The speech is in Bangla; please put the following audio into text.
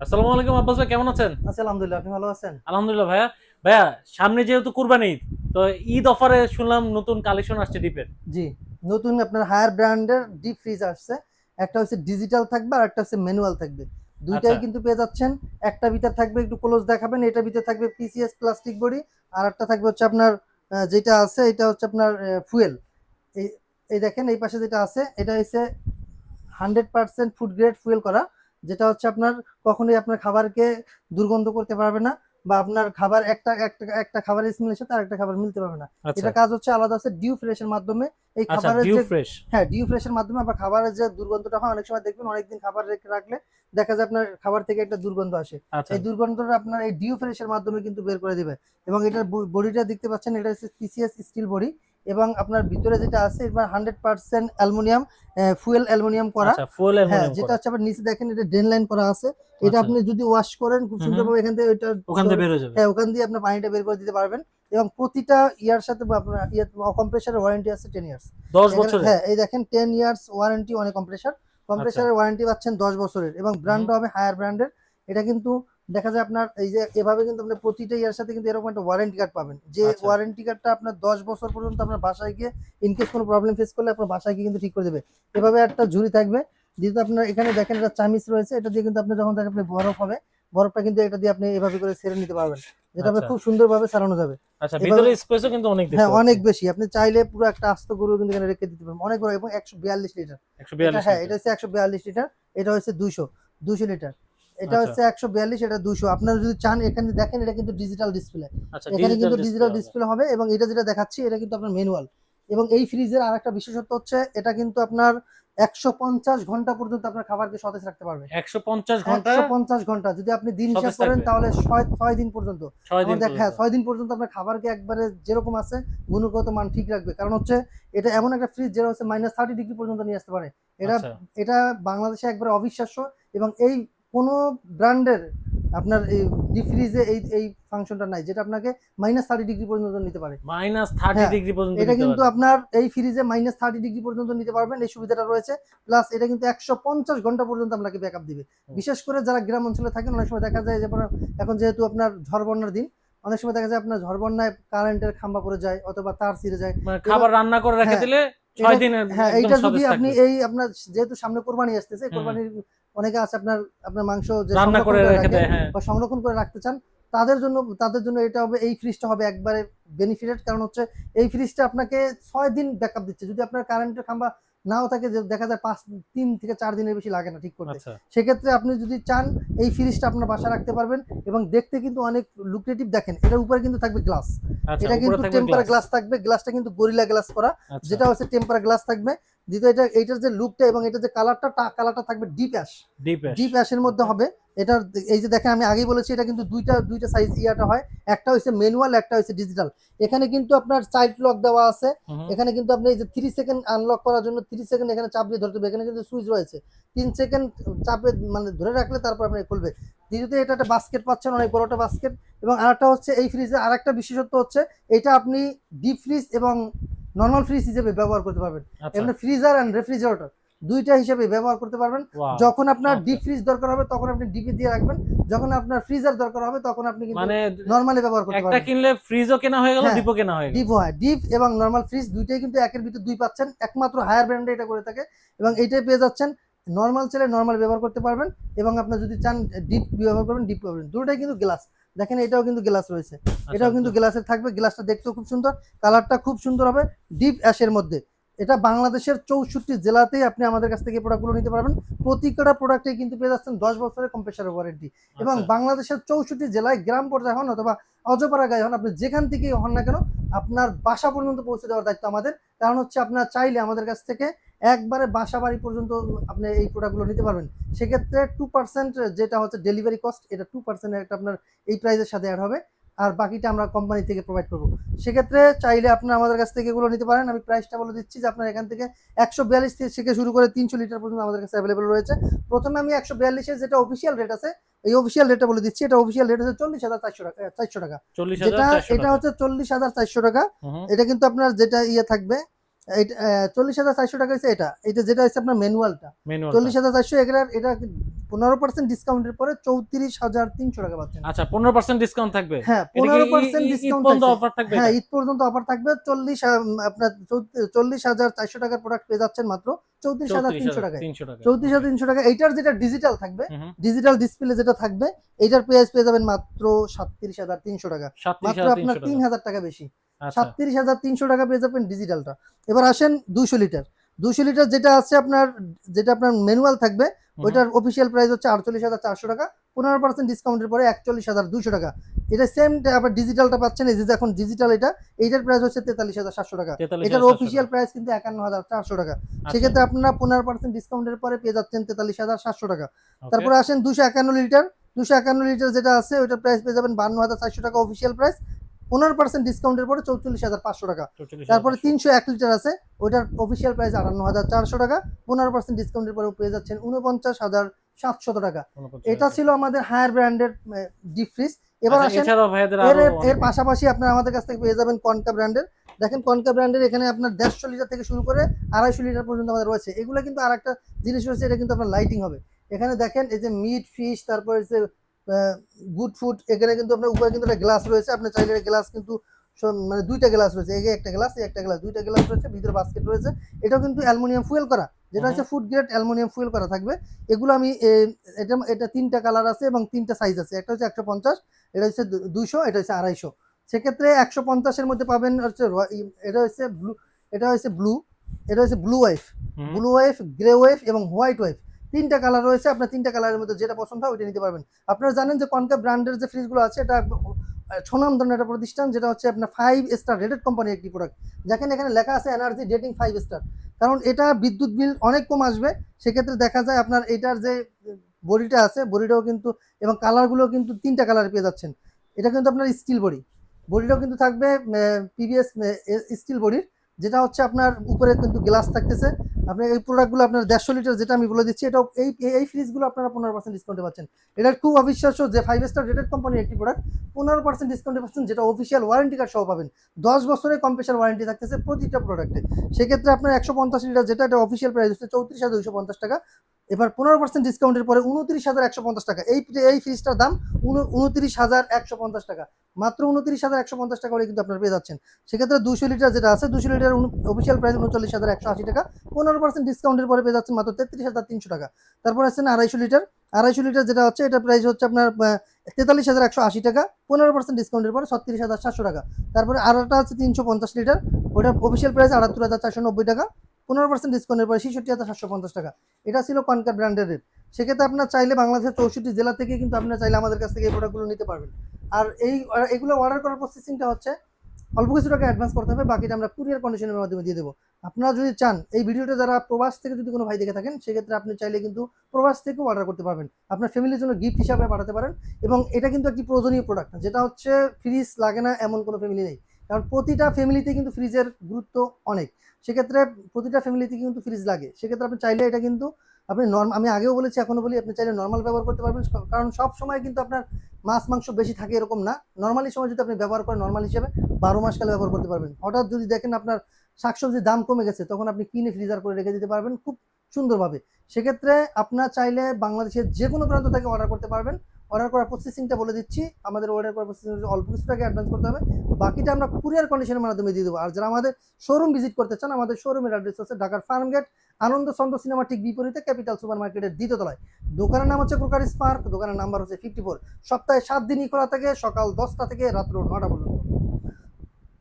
আসসালামু আলাইকুম আব্বাস ভাই, কেমন আছেন? আচ্ছা, আলহামদুলিল্লাহ। আপনি ভালো আছেন? আলহামদুলিল্লাহ ভাইয়া। ভাইয়া, সামনে যেহেতু কুরবানি ঈদ, তো ঈদ অফারে শুনলাম নতুন কালেকশন আসছে ডিপের। জি। নতুন আপনার হায়ার ব্র্যান্ডের ডিপ ফ্রিজ আসছে। একটা হচ্ছে ডিজিটাল থাকবে আর একটা হচ্ছে ম্যানুয়াল থাকবে। আচ্ছা দুইটাই কিন্তু পেয়ে যাচ্ছেন। একটা ভিতর থাকবে, একটু ক্লোজ দেখাবেন, এটার ভিতরে থাকবে পিসিএস প্লাস্টিক বডি। আর একটা থাকবে হচ্ছে আপনার যেটা আছে এটা হচ্ছে আপনার ফুয়েল। এই এই দেখেন এই পাশে যেটা আছে এটা হচ্ছে 100% ফুড গ্রেড ফুয়েল করা, যেটা হচ্ছে আপনার কখনোই আপনার খাবারকে দুর্গন্ধ করতে পারবে না, বা আপনার খাবার একটা একটা একটা খাবারের স্মেলের সাথে আরেকটা খাবার মিলতে পারবে না। আচ্ছা এটা কাজ হচ্ছে আলাদা, আছে ডিউ ফ্রেশের মাধ্যমে। এই আচ্ছা, খাবারের ডিউ যে, ফ্রেশ। হ্যাঁ, ডিউ ফ্রেশের মাধ্যমে আবার খাবারের যে দুর্গন্ধটা হয়, অনেক সময় দেখবেন অনেকদিন খাবার রেখে রাখলে দেখা যায় আপনার খাবার থেকে একটা দুর্গন্ধ আসে। আচ্ছা এই দুর্গন্ধটা আপনার এই ডিউ ফ্রেশের মাধ্যমে কিন্তু বের করে দিবে। এবং এটার বডিটা দেখতে পাচ্ছেন, এটা হচ্ছে পিসিএস স্টিল বডি। এবং আপনার ভিতরে যেটা আছে এটা 100% অ্যালুমিনিয়াম, ফুয়েল অ্যালুমিনিয়াম করা। আচ্ছা, ফুল হ্যাঁ, অ্যালুমিনিয়াম যেটা করা। হচ্ছে আবার নিচে দেখেন এটা ড্রেন লাইন করা আছে। এটা আচ্ছা। আপনি যদি ওয়াশ করেন খুব হুম হুম। সুন্দরভাবে এখান থেকে ওইটা ওখান থেকে বের হয়ে যাবে। হ্যাঁ, ওখান দিয়ে আপনার পানিটা বের করে দিতে পারবেন। এবং প্রতিটা ইয়ার সাথে বা আপনার কম্প্রেসারের ওয়ারেন্টি আছে 10 ইয়ার্স। 10 এখানে বছরে। হ্যাঁ, এই দেখেন 10 ইয়ার্স ওয়ারেন্টি অনেক কম্প্রেসার। আচ্ছা। কম্প্রেসারের ওয়ারেন্টি পাচ্ছেন 10 বছরের, এবং হুম। ব্র্যান্ডটা হবে হায়ার ব্র্যান্ডের। এটা কিন্তু দেখা যায় আপনার এই যে এভাবে কিন্তু আপনি প্রতিটা ইয়ার সাথে কিন্তু এরকম একটা ওয়ারেন্টি কার্ড পাবেন, যে আচ্ছা ওয়ারেন্টি কার্ডটা আপনার 10 বছর পর্যন্ত আপনার বাসায় গিয়ে ইনকেস কোনো প্রবলেম ফেস করলে আপনার বাসায় গিয়ে কিন্তু ঠিক করে দেবে। এভাবে একটা ঝুড়ি থাকবে। যেহেতু আপনার এখানে দেখেন এটা চামিচ রয়েছে, এটা দিয়ে কিন্তু আপনি যখন দেখেন আপনি বরফ হবে, বরফটা কিন্তু এটা দিয়ে আপনি এভাবে করে ছেড়ে নিতে পারবেন, যেটা আপনি আচ্ছা খুব সুন্দরভাবে চালানো যাবে। আচ্ছা, এভাবে ভিতরে স্পেসও কিন্তু অনেক হ্যাঁ, দেখতে পাচ্ছি। অনেক বেশি। আপনি চাইলে পুরো একটা আস্ত গরু কিন্তু এখানে রেখে দিতে পারবেন, অনেক বড়, এবং 142 লিটার। এটা 142 হ্যাঁ, এটা লিটার। হচ্ছে 142 লিটার। এটা হচ্ছে 200 লিটার। এটা আচ্ছা হচ্ছে 142, এটা 200। আপনারা যদি চান এখানে দেখেন এটা কিন্তু ডিজিটাল ডিসপ্লে। আচ্ছা, এখানে ডিজিটাল কিন্তু ডিসপ্লে ডিজিটাল হবে। ডিসপ্লে হবে, এবং এটা যেটা দেখাচ্ছি এটা কিন্তু আপনার ম্যানুয়াল। এবং এই ফ্রিজের আরেকটা বিশেষত্ব হচ্ছে এটা কিন্তু আপনার 150 ঘন্টা পর্যন্ত আপনার খাবারকে সতেজ রাখতে পারবে। 150 ঘন্টা 150 ঘন্টা যদি আপনি দিন হিসাব সতেজ করেন থাকবে। তাহলে 6 দিন পর্যন্ত। 6 আমার দিন দেখ পর্যন্ত। হ্যাঁ, 6 দিন পর্যন্ত আপনার খাবারকে একবারে যেরকম আছে গুণগত মান ঠিক রাখবে। কারণ হচ্ছে এটা এমন একটা ফ্রিজ যেটা হচ্ছে -30 ডিগ্রি পর্যন্ত নিয়ে আসতে পারে। এটা আচ্ছা এটা বাংলাদেশে একবারে অবিশ্বাস্য। এবং এই কোনো ব্র্যান্ডের আপনার এই ডিপ ফ্রিজে এই ফাংশনটা নাই, যেটা আপনাকে -30 ডিগ্রি পর্যন্ত নিতে পারে। -30 হ্যাঁ, ডিগ্রি পর্যন্ত এটা নিতে কিন্তু পারে। আপনার এই ফ্রিজে -30 ডিগ্রি পর্যন্ত নিতে পারবেন, এই সুবিধাটা রয়েছে। প্লাস এটা কিন্তু 150 ঘন্টা পর্যন্ত আপনাকে ব্যাকআপ দিবে। হুম। বিশেষ করে যারা গ্রাম অঞ্চলে থাকেন, অনেক সময় দেখা যায় যে এখন যেহেতু আপনার ঝড় বন্যার দিন, অনেক সময় দেখা যায় আপনার ঝড় বন্যায় কারেন্টের খাম্বা পড়ে যায় অথবা তার ছিঁড়ে যায়। মানে এবার খাবার রান্না করে রেখে হ্যাঁ, দিলে এটা 6 দিন হ্যাঁ, একদম এইটা যদি সতেজ আপনি থাকবে। এই আপনার যেহেতু সামনে কোরবানি আসতেছে, হুম হুম। কোরবানির অনেকে আছে আপনার আপনার মাংস যে রান্না সংরক্ষণ করে করে রেখে রাখে দেয়, হ্যাঁ। বা সংরক্ষণ করে রাখতে চান, তাদের জন্য এটা হবে, এই ফ্রিজটা হবে একবারে বেনিফিটেড। কারণ হচ্ছে এই ফ্রিজটা আপনাকে 6 দিন ব্যাকআপ দিচ্ছে। যদি আপনার কারেন্টের খাম্বা নাও থাকে, যে দেখা যায় 3 থেকে 4 দিনের বেশি লাগে না ঠিক করতে। আচ্ছা সেক্ষেত্রে আপনি যদি চান এই ফ্রিজটা আপনার বাসায় রাখতে পারবেন। এবং দেখতে কিন্তু অনেক লুক্রেটিভ। দেখেন এটার উপরে কিন্তু থাকবে গ্লাস। আচ্ছা, এটা উপরে কিন্তু থাকবে টেম্পার গ্লাস। গ্লাস থাকবে, গ্লাসটা কিন্তু গরিলা গ্লাস করা, আচ্ছা। যেটা হচ্ছে টেম্পার গ্লাস থাকবে। দ্বিতীয় এটা এইটার যে লুকটা এবং এটা যে কালারটা থাকবে deep ash. Deep ash. Deep অ্যাশের মধ্যে ওকে। হবে। এটার এই যে দেখেন আমি আগেই বলেছি এটা কিন্তু দুইটা সাইজ ইয়াটা হয়। একটা হচ্ছে ম্যানুয়াল, একটা হচ্ছে ডিজিটাল। এখানে কিন্তু আপনার চাইল্ড লক দেওয়া আছে। হুম হুম। এখানে কিন্তু আপনি এই যে 3 সেকেন্ড আনলক করার জন্য 3 সেকেন্ড এখানে চাপ দিয়ে ধরতে হবে। এখানে কিন্তু সুইচ রয়েছে। 3 সেকেন্ড চাপে মানে ধরে রাখলে তারপর আপনি খুলবে। দ্বিতীয়ত এটা একটা বাস্কেট পাচ্ছেন, অনেক বড় একটা বাস্কেট। এবং আরেকটা হচ্ছে এই ফ্রিজে আরেকটা বিশেষত্ব হচ্ছে এটা আপনি ডিপ ফ্রিজ এবং নরমাল ফ্রিজ হিসেবে ব্যবহার করতে পারবেন। আচ্ছা। এমনি ফ্রিজার এন্ড রেফ্রিজারেটর দুইটা হিসেবে ব্যবহার করতে পারবেন। ওয়াও। যখন আপনার ডিপ চমৎকার। ফ্রিজ দরকার হবে তখন আপনি ডিপে দিয়ে রাখবেন। যখন আপনার ফ্রিজার দরকার হবে তখন আপনি কিন্তু মানে নরমালি ব্যবহার করতে একটা পারবেন। কিনলে ফ্রিজও কেনা হয়ে গেল, হ্যাঁ, ডিপও কেনা হয়ে গেল। ডিপ হয়। ডিপ এবং নরমাল ফ্রিজ দুইটাই কিন্তু একের ভিতর দুই পাচ্ছেন। একমাত্র হায়ার ব্র্যান্ডে এটা করে থাকে। এবং এইটাই পেয়ে যাচ্ছেন। নরমাল চাইলে নরমাল ব্যবহার করতে পারবেন, এবং আপনার যদি চান ডিপ ব্যবহার করবেন ডিপ পাবেন। দুটোটাই কিন্তু গ্লাস। দেখেন এটাও কিন্তু গ্লাস রয়েছে। আচ্ছা এটাও কিন্তু গ্লাসের থাকবে। গ্লাসটা দেখতেও খুব সুন্দর, কালারটা খুব সুন্দর হবে ডিপ অ্যাশের মধ্যে। এটা বাংলাদেশের 64 জেলাতেই আপনি আমাদের কাছ থেকে এই প্রোডাক্টগুলো নিতে পারবেন। প্রতিটা প্রোডাক্টে কিন্তু পেয়ে যাচ্ছেন 10 বছরের কম্প্রেসারের ওয়ারেন্টি। এবং আচ্ছা বাংলাদেশের 64 জেলায় গ্রাম পর্যায়ে হন অথবা অজপাড়া গায়ে হন, আপনি যেখান থেকেই হন না কেন, আপনার বাসা পর্যন্ত পৌঁছে দেওয়ার দায়িত্ব আমাদের। কারণ হচ্ছে আপনার চাইলে আমাদের কাছ থেকে একবারে বাসা বাড়ি পর্যন্ত আপনি এই প্রোডাক্টগুলো নিতে পারবেন। সেক্ষেত্রে 2% যেটা হচ্ছে ডেলিভারি কস্ট, এটা 2% একটা আপনার এই প্রাইসের সাথে অ্যাড হবে। আর বাকিটা আমরা কোম্পানি থেকে প্রোভাইড করব। সেক্ষেত্রে চাইলে আপনারা আমাদের কাছ থেকে এগুলো নিতে পারেন। আমি প্রাইসটা বলে দিচ্ছি যে আপনার এখান থেকে 142 থেকে শুরু করে 300 লিটার পর্যন্ত আমাদের কাছে অ্যাভেলেবল রয়েছে। প্রথমে আমি 142 এর যেটা অফিসিয়াল রেট আছে, এই অফিসিয়াল রেটটা বলে দিচ্ছি। এটা অফিসিয়াল রেট হচ্ছে 40,400 টাকা। চল্লিশ হাজার যেটা চারশো এটা টাকা হচ্ছে 40,400 টাকা। হুম হুম। এটা কিন্তু আপনার যেটা ইয়ে থাকবে, এইটা 40,400 টাকা হচ্ছে এটা, এটা যেটা হচ্ছে আপনার ম্যানুয়ালটা ম্যানুয়াল। 40,400, এটা 15% ডিসকাউন্টের পরে 34,300 টাকা পাচ্ছেন। আচ্ছা 15% ডিসকাউন্ট থাকবে। হ্যাঁ এটা কি 15% ঈদ ডিসকাউন্ট পর্যন্ত থাকছে। অফার থাকবে হ্যাঁ এটা? ঈদ পর্যন্ত অফার থাকবে। 40,400 টাকার প্রোডাক্ট পেয়ে যাচ্ছেন মাত্র 34,300 টাকায়। 34,300 টাকা। 34,300 টাকা। এইটার যেটা ডিজিটাল থাকবে, হুম, হুম। ডিজিটাল ডিসপ্লে যেটা থাকবে, এইটার প্রাইস পেয়ে যাবেন মাত্র 37,300 টাকা। মাত্র আপনার 37,300 টাকা। 3,000 টাকা বেশি। আচ্ছা। 37,300 টাকা পেয়ে যাবেন ডিজিটালটা। এবার আসেন 200 লিটার। 200 লিটার যেটা আছে আপনার, যেটা আপনার ম্যানুয়াল থাকবে, হুম, ওইটার অফিসিয়াল প্রাইস হচ্ছে 48,400 টাকা। 15% ডিসকাউন্টের পরে 41,200 টাকা। এটা সেম আবার ডিজিটালটা পাচ্ছেন, এই যে এখন ডিজিটাল এটা, এইটার প্রাইস হচ্ছে 43,700 টাকা। এটার 43,700 অফিসিয়াল টাকা। প্রাইস কিন্তু 51,400 টাকা। আচ্ছা। সেক্ষেত্রে আপনারা 15% ডিসকাউন্টের পরে পেয়ে যাচ্ছেন 43,700 টাকা। ওকে। তারপরে আসেন 251 লিটার। 251 লিটার যেটা আছে ওইটার প্রাইস পেয়ে যাবেন 52,400 টাকা অফিসিয়াল প্রাইস। 15% ডিসকাউন্টের পরে 44,500 টাকা। তারপরে 44,500। 301 লিটার আছে, ওইটার অফিসিয়াল প্রাইস 58,400 টাকা। 15% ডিসকাউন্টের পরে পেয়ে যাচ্ছেন 49,700 টাকা। 49,000 এটা ছিল আমাদের হায়ার ব্র্যান্ডের ডিপ ফ্রিজ। এবার আচ্ছা, আসেন এছাড়াও ভাইয়াদের এর আরো এর অনেক। পাশাপাশি আপনারা আমাদের কাছ থেকে পেয়ে যাবেন কনকা ব্র্যান্ডের। দেখেন কনকা ব্র্যান্ডের এখানে আপনার 150 লিটার থেকে শুরু করে 250 লিটার পর্যন্ত আমাদের রয়েছে। এগুলো কিন্তু আরেকটা জিনিস রয়েছে, এটা কিন্তু আপনার লাইটিং হবে। এখানে দেখেন এই যে মিট ফিশ, তারপরে যে গুড ফুড, এখানে কিন্তু আপনার উপরে কিন্তু একটা গ্লাস রয়েছে। আপনি চাইলে গ্লাস কিন্তু মানে দুইটা গ্লাস রয়েছে, এই একটা গ্লাস, এই একটা গ্লাস, দুইটা গ্লাস রয়েছে, ভিতরে বাস্কেট রয়েছে। এটাও কিন্তু অ্যালুমিনিয়াম ফুয়েল করা, যেটা হচ্ছে ফুড গ্রেড অ্যালুমিনিয়াম ফুয়েল করা থাকবে। এগুলো আমি এটা এটা তিনটা কালার আছে এবং তিনটা সাইজ আছে। একটা হচ্ছে 150, এটা হচ্ছে 200, এটা হচ্ছে 250। সেক্ষেত্রে 150-এর মধ্যে পাবেন হচ্ছে এটা হচ্ছে ব্লু, এটা হচ্ছে ব্লু, এটা হচ্ছে ব্লু ওয়েভ, হুম। ব্লু ওয়েভ, গ্রে ওয়েভ এবং হোয়াইট ওয়েভ। তিনটা কালার রয়েছে, আপনার তিনটা কালারের মধ্যে যেটা পছন্দ হয় ওইটা নিতে পারবেন। আপনারা জানেন যে কনকা ব্র্যান্ডের যে ফ্রিজগুলো আছে, এটা স্বনামধন্য একটা প্রতিষ্ঠান, যেটা হচ্ছে আপনার 5 স্টার রেটেড কোম্পানির একটি প্রোডাক্ট। যেখানে এখানে লেখা আছে এনার্জি রেটিং 5 স্টার। কারণ এটা বিদ্যুৎ বিল অনেক কম আসবে। সেক্ষেত্রে দেখা যায় আপনার এটার যে বডিটা আছে, বডিটাও কিন্তু এবং কালারগুলো কিন্তু তিনটা কালার পেয়ে যাচ্ছেন। এটা কিন্তু আপনার স্টিল বডি, বডিটাও কিন্তু থাকবে পিভিএস স্টিল বডির, যেটা হচ্ছে আপনার উপরে কিন্তু গ্লাস থাকতেছে। আপনার এই প্রোডাক্টগুলো আপনার 150 লিটার যেটা আমি বলে দিচ্ছি, এটাও এই ফ্রিজগুলো আপনারা 15% ডিসকাউন্টে পাচ্ছেন। এটা খুব অবিশ্বাস্য যে 5 স্টার রেটেড কোম্পানির একটি প্রোডাক্ট 15% ডিসকাউন্টে পাচ্ছেন, যেটা অফিসিয়াল ওয়ারেন্টি কার্ড সহ পাবেন। 10 বছরের কম্প্রেসার ওয়ারেন্টি থাকতেছে প্রতিটা প্রোডাক্টে। সেক্ষেত্রে আপনার 150 লিটার যেটা, এটা অফিসিয়াল প্রাইস হচ্ছে 34,250 টাকা। এবার 15% ডিসকাউন্টের পরে 29,150 টাকা। এই ফ্রিজটার দাম 29,150 টাকা। মাত্র 29,150 টাকা করে কিন্তু আপনারা পেয়ে যাচ্ছেন। সেক্ষেত্রে 200 লিটার যেটা আছে, 200 লিটার অফিসিয়াল প্রাইস 39,180 টাকা। 15% ডিসকাউন্টের পরে পেয়ে যাচ্ছেন মাত্র 33,300 টাকা। তারপর আছেন 250 লিটার। 250 লিটার যেটা হচ্ছে, এটা প্রাইস হচ্ছে আপনার 43,180 টাকা। 15% ডিসকাউন্টের পরে 36,700 টাকা। তারপরে আরেকটা আছে 350 লিটার, ওটা অফিসিয়াল প্রাইস 78,490 টাকা। 15% ডিসকাউন্টের পরে 66,750 টাকা। এটা ছিল কনকা ব্র্যান্ডের রেট। সেক্ষেত্রে আপনার চাইলে বাংলাদেশের 64 জেলা থেকে কিন্তু আপনারা চাইলে আমাদের কাছ থেকে এই প্রোডাক্টগুলো নিতে পারবেন। আর এগুলো অর্ডার করার প্রসেসিংটা হচ্ছে অল্প কিছু টাকা অ্যাডভান্স করতে হবে, বাকিটা আমরা কুরিয়ার কন্ডিশনের মাধ্যমে দিয়ে দেবো। আপনারা যদি চান, এই ভিডিওটা যারা প্রবাস থেকে যদি কোনো ভাই দেখে থাকেন, সেক্ষেত্রে আপনি চাইলে কিন্তু প্রবাস থেকেও অর্ডার করতে পারবেন, আপনার ফ্যামিলির জন্য গিফট হিসাবে পাঠাতে পারেন। এবং এটা কিন্তু একটি প্রয়োজনীয় প্রোডাক্ট, যেটা হচ্ছে ফ্রিজ লাগে না এমন কোনো ফ্যামিলি নেই। কারণ প্রতিটা ফ্যামিলিতে কিন্তু ফ্রিজের গুরুত্ব অনেক। সেক্ষেত্রে প্রতিটা ফ্যামিলিতে কিন্তু ফ্রিজ লাগে। সেক্ষেত্রে আপনি চাইলে এটা কিন্তু আপনি আমি আগেও বলেছি, এখনো বলি, আপনি চাইলে নর্মাল ব্যবহার করতে পারবেন। কারণ সব সময় কিন্তু আপনার মাছ মাংস বেশি থাকে এরকম না। নর্মালি সময় যদি আপনি ব্যবহার করেন নর্মাল হিসেবে 12 মাস কালে ব্যবহার করতে পারবেন। হঠাৎ যদি দেখেন আপনার শাকসবজির দাম কমে গেছে, তখন আপনি কিনে ফ্রিজার করে রেখে দিতে পারবেন খুব সুন্দরভাবে। সেক্ষেত্রে আপনার চাইলে বাংলাদেশের যে কোনো প্রান্ত থেকে অর্ডার করতে পারবেন। অর্ডার করার প্রসেসিংটা বলে দিচ্ছি। আমাদের অর্ডার করার প্রসেসিং অল্প কিছু টাকা অ্যাডভান্স করতে হবে, বাকিটা আমরা কুরিয়ার কন্ডিশনের মাধ্যমে দিয়ে দেবো। আর যারা আমাদের শোরুম ভিজিট করতে চান, আমাদের শোরুমের অ্যাড্রেস হচ্ছে ঢাকার ফার্মগেট, আনন্দ চন্দ্র সিনেমা ঠিক বিপরীতে ক্যাপিটাল সুপার মার্কেটের দ্বিতীয় তলায়। দোকানের নাম হচ্ছে ক্রোকারি স্পার্ক, দোকানের নাম্বার হচ্ছে 54। সপ্তাহে 7 দিনই খোলা থাকে, সকাল 10টা থেকে রাত্র 9টা পর্যন্ত।